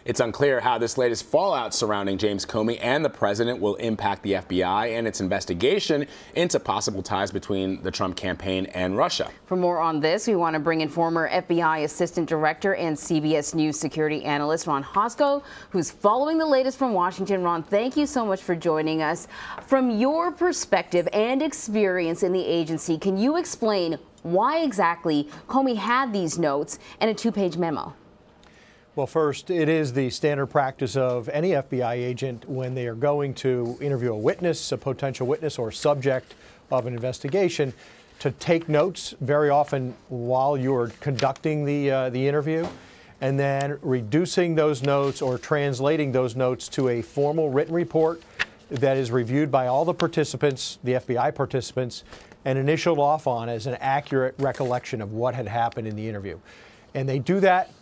It's unclear how this latest fallout surrounding James Comey and the president will impact the FBI and its investigation into possible ties between the Trump campaign and Russia. For more on this, we want to bring in former FBI Assistant Director and CBS News security analyst Ron Hosko, who's following the latest from Washington. Ron, thank you so much for joining us. From your perspective and experience in the agency, can you explain why exactly Comey had these notes and a two-page memo? Well, first, it is the standard practice of any FBI agent when they are going to interview a witness, a potential witness or subject of an investigation, to take notes very often while you're conducting the interview, and then reducing those notes or translating those notes to a formal written report that is reviewed by all the participants, the FBI participants, and initialed off on as an accurate recollection of what had happened in the interview. And they do that,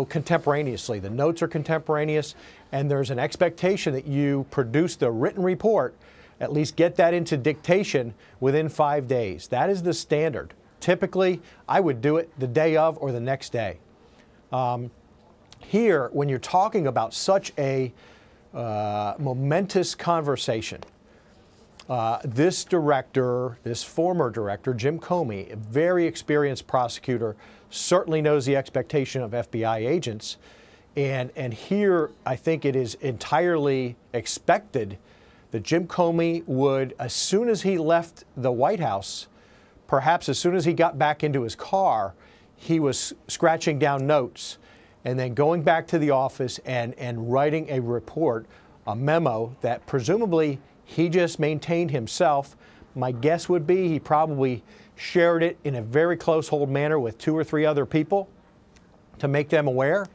contemporaneously. The notes are contemporaneous, and there's an expectation that you produce the written report, at least get that into dictation within 5 days. That is the standard. Typically, I would do it the day of or the next day. Here, when you're talking about such a momentous conversation, this director, this former director, Jim Comey, a very experienced prosecutor, certainly knows the expectation of FBI agents. And here, I think it is entirely expected that Jim Comey would, as soon as he left the White House, perhaps as soon as he got back into his car, he was scratching down notes and then going back to the office and writing a report, a memo that presumably he just maintained himself. My guess would be he probably shared it in a very close hold manner with 2 or 3 other people to make them aware.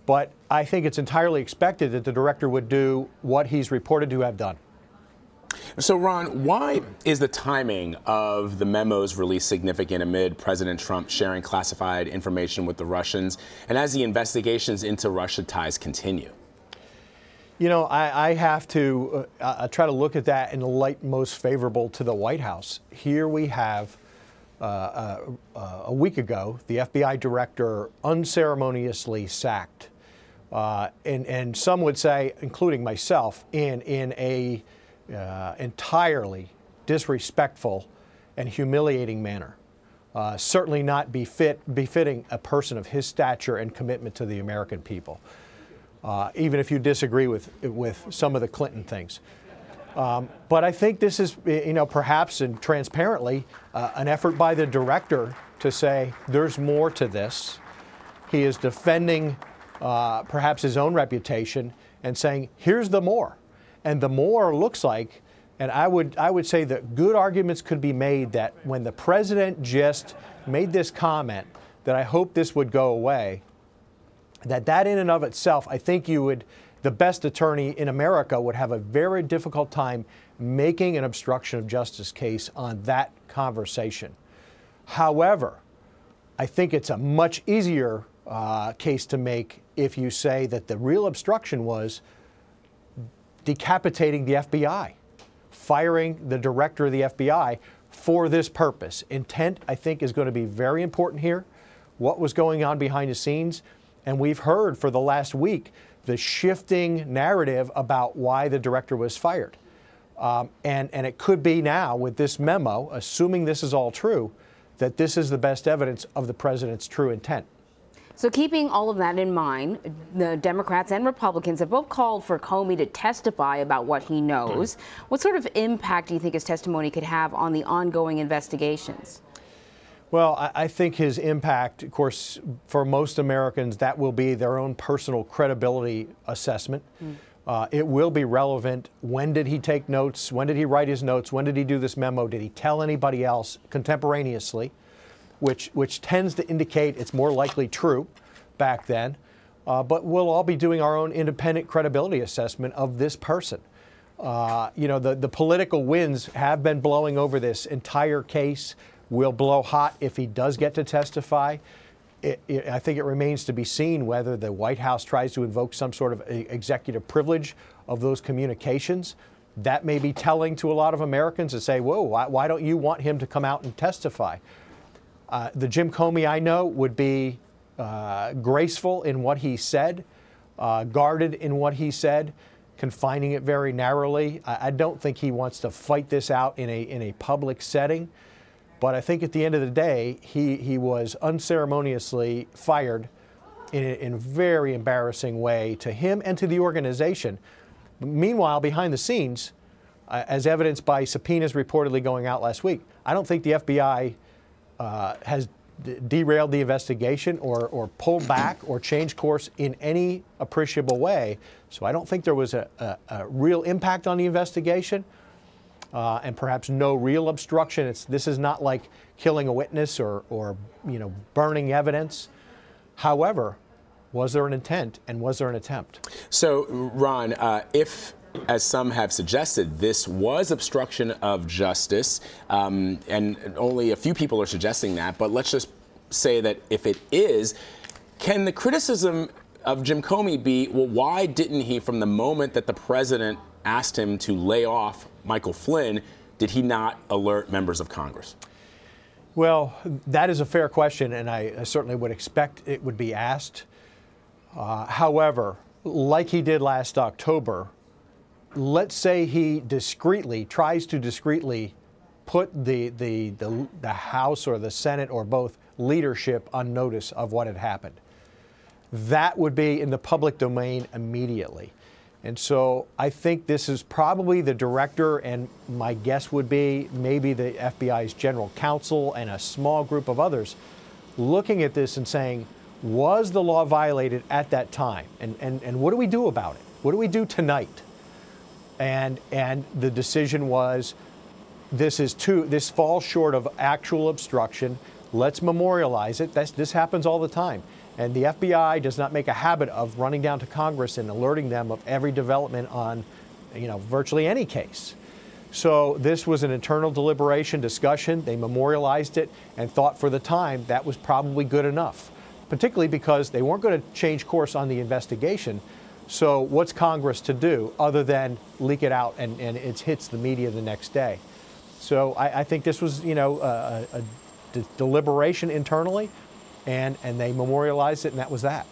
But I think it's entirely expected that the director would do what he's reported to have done. So, Ron, why is the timing of the memos release significant amid President Trump sharing classified information with the Russians and as the investigations into Russia ties continue? I have to try to look at that in the light most favorable to the White House. Here we have, a week ago, the FBI director unceremoniously sacked, and some would say, including myself, in a entirely disrespectful and humiliating manner. Certainly not befitting a person of his stature and commitment to the American people. Even if you disagree with some of the Clinton things. But I think this is, perhaps and transparently, an effort by the director to say there's more to this. He is defending perhaps his own reputation and saying, here's the more. And the more looks like, and I would say that good arguments could be made that when the president just made this comment that I hope this would go away, that in and of itself, I think the best attorney in America would have a very difficult time making an obstruction of justice case on that conversation. However, I think it's a much easier case to make if you say that the real obstruction was decapitating the FBI, firing the director of the FBI for this purpose. Intent, I think, is going to be very important here. What was going on behind the scenes? And we've heard for the last week the shifting narrative about why the director was fired. And it could be now with this memo, assuming this is all true, that this is the best evidence of the president's true intent. So keeping all of that in mind, the Democrats and Republicans have both called for Comey to testify about what he knows. What sort of impact do you think his testimony could have on the ongoing investigations? Well, I think his impact, of course, for most Americans, that will be their own personal credibility assessment. It will be relevant. When did he take notes? When did he write his notes? When did he do this memo? Did he tell anybody else contemporaneously? Which tends to indicate it's more likely true back then. But we'll all be doing our own independent credibility assessment of this person. The political winds have been blowing over this entire case. Will blow hot if he does get to testify. I think it remains to be seen whether the White House tries to invoke some sort of executive privilege of those communications. That may be telling to a lot of Americans to say, whoa, why don't you want him to come out and testify? The Jim Comey I know would be graceful in what he said. guarded in what he said, confining it very narrowly. I don't think he wants to fight this out in a public setting. But I think at the end of the day, he was unceremoniously fired in a very embarrassing way to him and to the organization. Meanwhile, behind the scenes, as evidenced by subpoenas reportedly going out last week, I don't think the FBI has derailed the investigation or pulled back or changed course in any appreciable way. So I don't think there was a real impact on the investigation. And perhaps no real obstruction. This is not like killing a witness or burning evidence. However, was there an intent and was there an attempt? So, Ron, if, as some have suggested, this was obstruction of justice, and only a few people are suggesting that, but let's just say that if it is, can the criticism of Jim Comey be, well, why didn't he, from the moment that the president asked him to lay off Michael Flynn, did he not alert members of Congress? Well, that is a fair question, and I certainly would expect it would be asked. However, like he did last October, let's say he tries to discreetly put the House or the Senate or both leadership on notice of what had happened. That would be in the public domain immediately. And so I think this is probably the director, and my guess would be maybe the FBI's general counsel and a small group of others looking at this and saying, was the law violated at that time? And what do we do about it? What do we do tonight? And the decision was, this falls short of actual obstruction. Let's memorialize it. This happens all the time. And the FBI does not make a habit of running down to Congress and alerting them of every development on, virtually any case. So this was an internal deliberation discussion. They memorialized it and thought for the time that was probably good enough, particularly because they weren't going to change course on the investigation. So what's Congress to do other than leak it out and it hits the media the next day? So I think this was, a deliberation internally. And they memorialized it, and that was that.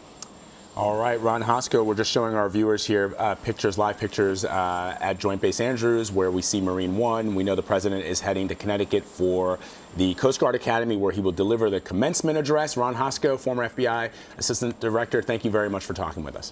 All right, Ron Hosko, we're just showing our viewers here live pictures at Joint Base Andrews, where we see Marine One. We know the president is heading to Connecticut for the Coast Guard Academy, where he will deliver the commencement address. Ron Hosko, former FBI Assistant Director, thank you very much for talking with us.